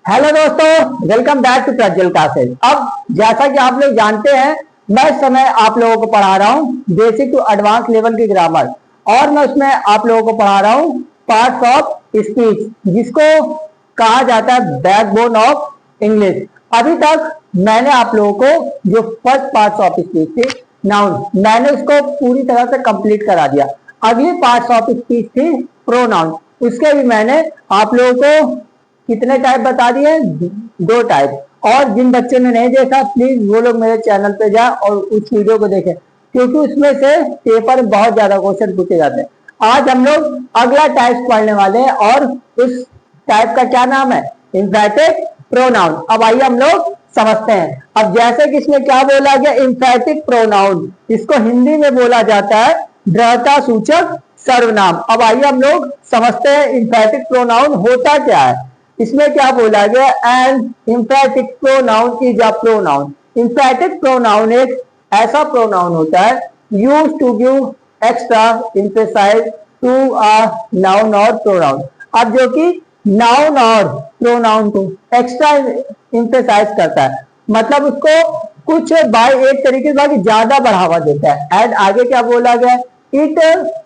Hello दोस्तों, welcome back to Prajwal classes. अब जैसा कि आप लोग जानते हैं, मैं इस समय आप लोगों को पढ़ा रहा हूँ बेसिक टू एडवांस लेवल की ग्रामर, और मैं उसमें आप लोगों को पढ़ा रहा हूँ पार्ट्स ऑफ स्पीच, जिसको कहा जाता है बैकबोन ऑफ इंग्लिश। अभी तक मैंने आप लोगों को जो फर्स्ट पार्ट्स ऑफ स्पीच थी नाउन, मैंने उसको पूरी तरह से कंप्लीट करा दिया। अगली पार्ट्स ऑफ स्पीच थी प्रोनाउन, उसके भी मैंने आप लोगों को कितने टाइप बता दिए? 2 टाइप। और जिन बच्चों ने नहीं देखा, प्लीज वो लोग मेरे चैनल पे जाए और उस वीडियो को देखें, क्योंकि उसमें से पेपर में बहुत ज्यादा क्वेश्चन पूछे जाते हैं। आज हम लोग अगला टाइप पढ़ने वाले हैं, और उस टाइप का क्या नाम है? इंफैटिक प्रोनाउन। अब आइए हम लोग समझते हैं। अब जैसे कि इसमें क्या बोला गया, इंफैटिक प्रोनाउन, इसको हिंदी में बोला जाता है दृढ़ता सूचक सर्वनाम। अब आइए हम लोग समझते हैं इंफैटिक प्रोनाउन होता क्या है। इसमें क्या बोला गया, and emphatic pronoun is a pronoun. Emphatic pronoun एक ऐसा प्रोनाउन होता है used to give extra emphasise to a noun और प्रोनाउन। अब जो कि नाउन और प्रोनाउन को एक्स्ट्रा एम्फेसाइज करता है, मतलब उसको कुछ बाय एक तरीके से बाकी ज्यादा बढ़ावा देता है। एंड आगे क्या बोला गया, इट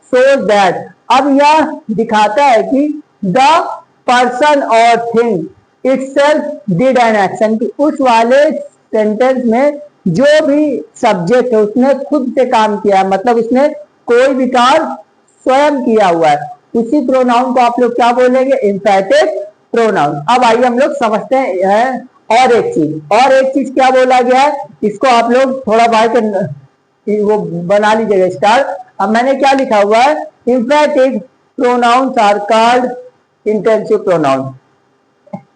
शोज दैट, अब यह दिखाता है कि द पर्सन और thing itself did an action, कि उस वाले सेंटेंस में जो भी सब्जेक्ट है उसने खुद से काम किया है, मतलब उसने कोई भी कार्य स्वयं किया हुआ है। उसी प्रोनाउन को आप लोग क्या बोलेंगे? इंफैटिक प्रोनाउन। अब आइए हम लोग समझते हैं और एक चीज क्या बोला गया है, इसको आप लोग थोड़ा भाई वो बना लीजिएगा स्टार। अब मैंने क्या लिखा हुआ है, emphatic pronouns are called intensive pronoun.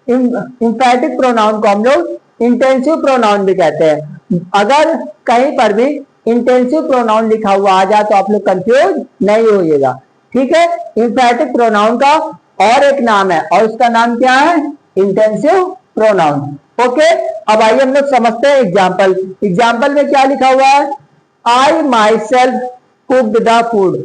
Emphatic pronoun को हम लोग इंटेंसिव प्रोनाउन भी कहते हैं। अगर कहीं पर भी इंटेंसिव प्रोनाउन लिखा हुआ आ जाए तो आप लोग कंफ्यूज नहीं होइएगा, ठीक है। इंफैटिक प्रोनाउन का और एक नाम है, और उसका नाम क्या है? Intensive pronoun. ओके, अब आइए हम लोग समझते हैं एग्जाम्पल में क्या लिखा हुआ है, I myself cooked the food,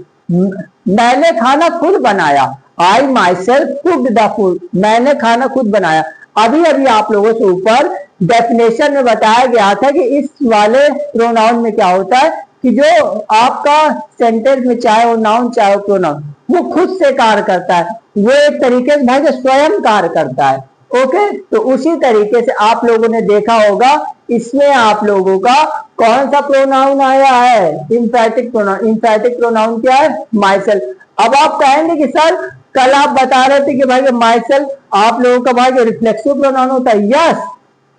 मैंने खाना खुद बनाया। I myself cooked the food, मैंने खाना खुद बनाया। अभी अभी आप लोगों से ऊपर डेफिनेशन में बताया गया था कि इस वाले प्रोनाउन में क्या होता है, कि जो आपका सेंटेंस में चाहे वो नाउन चाहे वो प्रोनाउन, वो खुद से कार्य करता है, वो एक तरीके से भाई स्वयं कार्य करता है। ओके, तो उसी तरीके से आप लोगों ने देखा होगा इसमें आप लोगों का कौन सा प्रोनाउन आया है? इंफैटिक प्रोनाउन। इंफैटिक प्रोनाउन क्या है? My self. अब आप कहेंगे कि सर कल आप बता रहे थे कि भाई माई सेल्फ आप लोगों का भाई रिफ्लेक्सिव प्रोनाउन होता है। यस,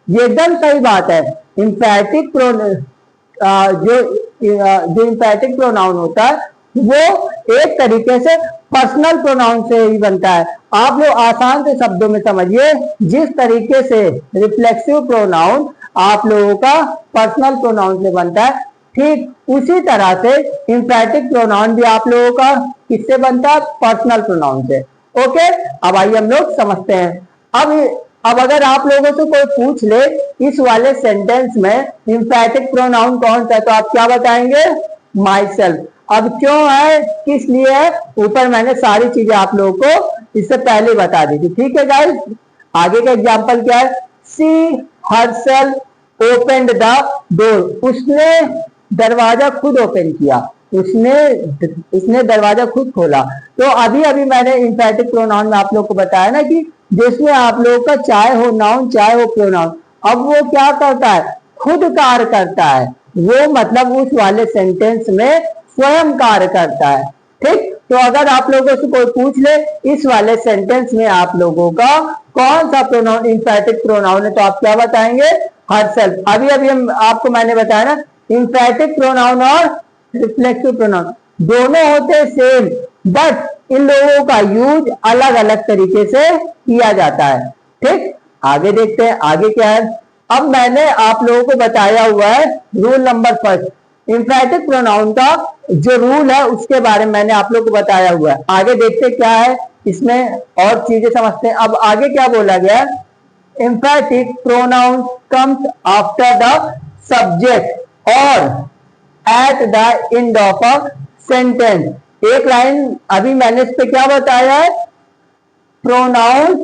ये एकदम सही बात है। इंफैटिक जो इंफैटिक प्रोनाउन होता है वो एक तरीके से पर्सनल प्रोनाउन से ही बनता है। आप लोग आसान से शब्दों में समझिए, जिस तरीके से रिफ्लेक्सिव प्रोनाउन आप लोगों का पर्सनल प्रोनाउन से बनता है, ठीक उसी तरह से इंफैटिक प्रोनाउन भी आप लोगों का किससे बनता है? पर्सनल प्रोनाउन से। ओके, अब आइए हम लोग समझते हैं। अब अगर आप लोगों से कोई पूछ ले इस वाले सेंटेंस में इंफैटिक प्रोनाउन कौन सा है, तो आप क्या बताएंगे? My self. अब क्यों है, किस लिए है, ऊपर मैंने सारी चीजें आप लोगों को इससे पहले बता दी थी, ठीक है गाइस। आगे का एग्जांपल क्या है, सी हरसेल्फ ओपनड द डोर, उसने दरवाजा खुद ओपन किया, उसने दरवाजा खुद खोला। तो अभी अभी मैंने इंफैटिक प्रोनाउन में आप लोग को बताया ना कि जिसमें आप लोगों का चाहे हो नाउन चाहे हो प्रोनाउन, अब वो क्या करता है? खुद कार्य करता है, वो मतलब उस वाले सेंटेंस में स्वयं कार्य करता है, ठीक। तो अगर आप लोगों से कोई पूछ ले इस वाले सेंटेंस में आप लोगों का कौन सा प्रोनाउन इंफैटिक प्रोनाउन है, तो आप क्या बताएंगे? हरसेल्फ। अभी अभी आपको मैंने बताया ना, इंफैटिक प्रोनाउन और रिफ्लेक्सिव प्रोनाउन दोनों होते सेम, बट इन लोगों का यूज अलग अलग तरीके से किया जाता है, ठीक। आगे देखते हैं, आगे क्या है। अब मैंने आप लोगों को बताया हुआ है रूल नंबर फर्स्ट, इंफैटिक प्रोनाउन का जो रूल है उसके बारे में मैंने आप लोग को बताया हुआ है। आगे देखते क्या है इसमें और चीजें समझते हैं। अब आगे क्या बोला गया, emphatic pronoun comes after the subject or at the end of a sentence। एक लाइन अभी मैंने इस पे क्या बताया है, pronoun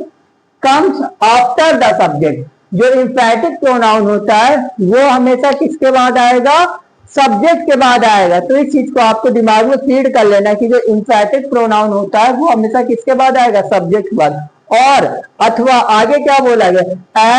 comes after the subject. जो इंफैटिक प्रोनाउन होता है वो हमेशा किसके बाद आएगा? सब्जेक्ट के बाद आएगा। तो इस चीज को आपको दिमाग में फीड कर लेना कि जो इंफैटिक प्रोनाउन होता है वो हमेशा किसके बाद आएगा? सब्जेक्ट के बाद। और अथवा आगे क्या बोला गया?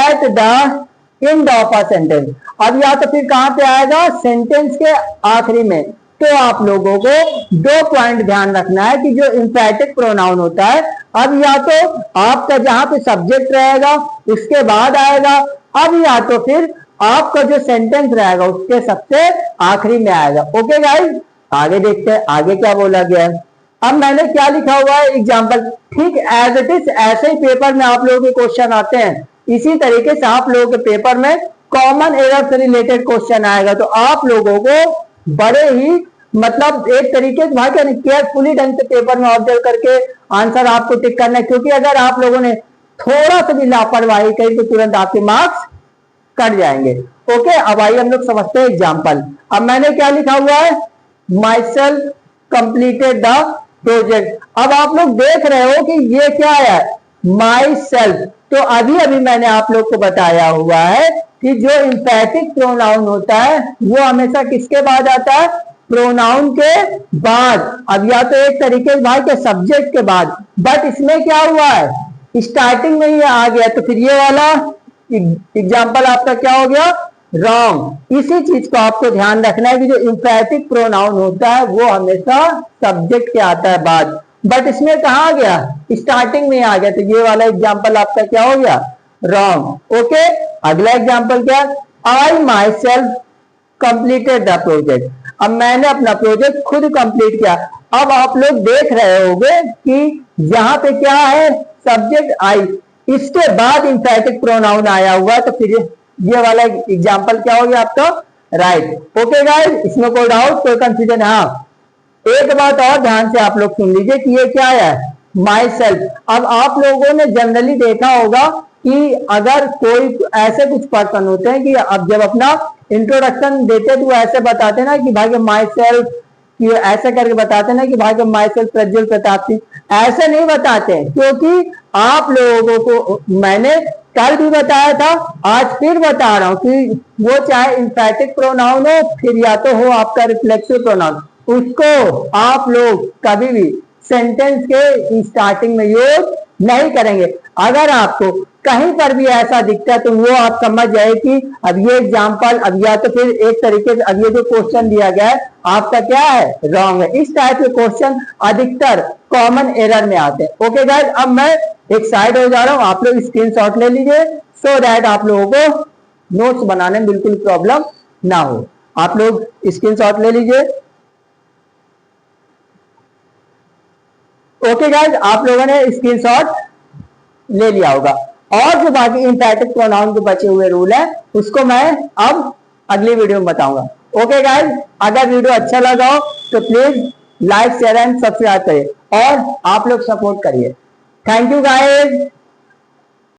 At the end of a sentence. अब या तो फिर कहां पे आएगा? सेंटेंस के आखिरी में। तो आप लोगों को दो पॉइंट ध्यान रखना है कि जो इंफैटिक प्रोनाउन होता है, अब या तो आपका जहां पे सब्जेक्ट रहेगा उसके बाद आएगा, अब या तो फिर आपका जो सेंटेंस रहेगा उसके सबसे आखिरी में आएगा। ओके गाइस, आगे देखते हैं आगे क्या बोला गया है। अब मैंने क्या लिखा हुआ है एग्जाम्पल, ठीक एज इट इज ऐसे ही पेपर में आप लोगों के क्वेश्चन आते हैं। इसी तरीके से आप लोगों के पेपर में कॉमन एरर से रिलेटेड क्वेश्चन आएगा। तो आप लोगों को बड़े ही मतलब एक तरीके से भाई केयरफुली ढंग से पेपर में ऑब्जर्व करके आंसर आपको टिक करना है, क्योंकि अगर आप लोगों ने थोड़ा सा भी लापरवाही करी तो तुरंत आपके मार्क्स कट जाएंगे। ओके, अब आइए हम लोग समझते हैं एग्जाम्पल। अब मैंने क्या लिखा हुआ है? My self completed the project. अब आप लोग देख रहे हो कि ये क्या है? My self. तो अभी अभी मैंने आप लोग को बताया हुआ है कि जो इंफैटिक प्रोनाउन होता है वो हमेशा किसके बाद आता है? प्रोनाउन के बाद। अब या तो एक तरीके से भाई के सब्जेक्ट के बाद, बट इसमें क्या हुआ है? स्टार्टिंग में ही आ गया। तो फिर ये वाला एग्जाम्पल आपका क्या हो गया? रॉन्ग। इसी चीज को आपको ध्यान रखना है कि जो इंफैटिक प्रोनाउन होता है वो हमेशा सब्जेक्ट के आता है बाद, बट इसमें कहा गया? स्टार्टिंग में आ गया। तो ये वाला एग्जाम्पल आपका क्या हो गया? रॉन्ग। ओके, अगला एग्जाम्पल क्या? I myself completed the project. अब मैंने अपना प्रोजेक्ट खुद कंप्लीट किया। अब आप लोग देख रहे होंगे कि यहाँ पे क्या है? सब्जेक्ट आई, इसके बाद इंफैटिक प्रोनाउन आया हुआ। तो फिर ये वाला एग्जाम्पल क्या हो गया आपका? राइट। ओके गाइस, इसमें कोई डाउट कोई कंफ्यूजन? हाँ, एक बात और ध्यान से आप लोग सुन लीजिए कि ये क्या है? My self. अब आप लोगों ने जनरली देखा होगा कि अगर कोई ऐसे कुछ पर्सन होते हैं कि अब जब अपना इंट्रोडक्शन देते तो ऐसे बताते ना कि भाई माई सेल्फ, ऐसे करके बताते ना कि भाई माई सेल्फ प्रज्वल प्रताप सिंह। ऐसे नहीं बताते, क्योंकि आप लोगों को मैंने कल भी बताया था, आज फिर बता रहा हूं कि वो चाहे इंफैटिक प्रोनाउन हो फिर या तो हो आपका रिफ्लेक्सिव प्रोनाउन, उसको आप लोग कभी भी सेंटेंस के स्टार्टिंग में यूज नहीं करेंगे। अगर आपको कहीं पर भी ऐसा दिखता है तो वो आप समझ जाए कि अब ये एग्जाम्पल, अब या तो फिर एक तरीके से अब ये जो क्वेश्चन दिया गया है आपका क्या है? रॉन्ग है। इस टाइप के क्वेश्चन अधिकतर कॉमन एरर में आते हैं। ओके गाइस, अब मैं एक साइड हो जा रहा हूं, आप लोग स्क्रीनशॉट ले लीजिए सो दैट आप लोगों को नोट्स बनाने में बिल्कुल प्रॉब्लम ना हो। आप लोग स्क्रीनशॉट ले लीजिए। ओके गाइस, आप लोगों ने स्क्रीनशॉट ले लिया होगा। और जो बाकी इंफैटिक प्रोनाउन के बचे हुए रूल है उसको मैं अब अगली वीडियो में बताऊंगा। ओके गाइस, अगर वीडियो अच्छा लगा हो तो please like share and subscribe करिए और आप लोग सपोर्ट करिए। Thank you guys.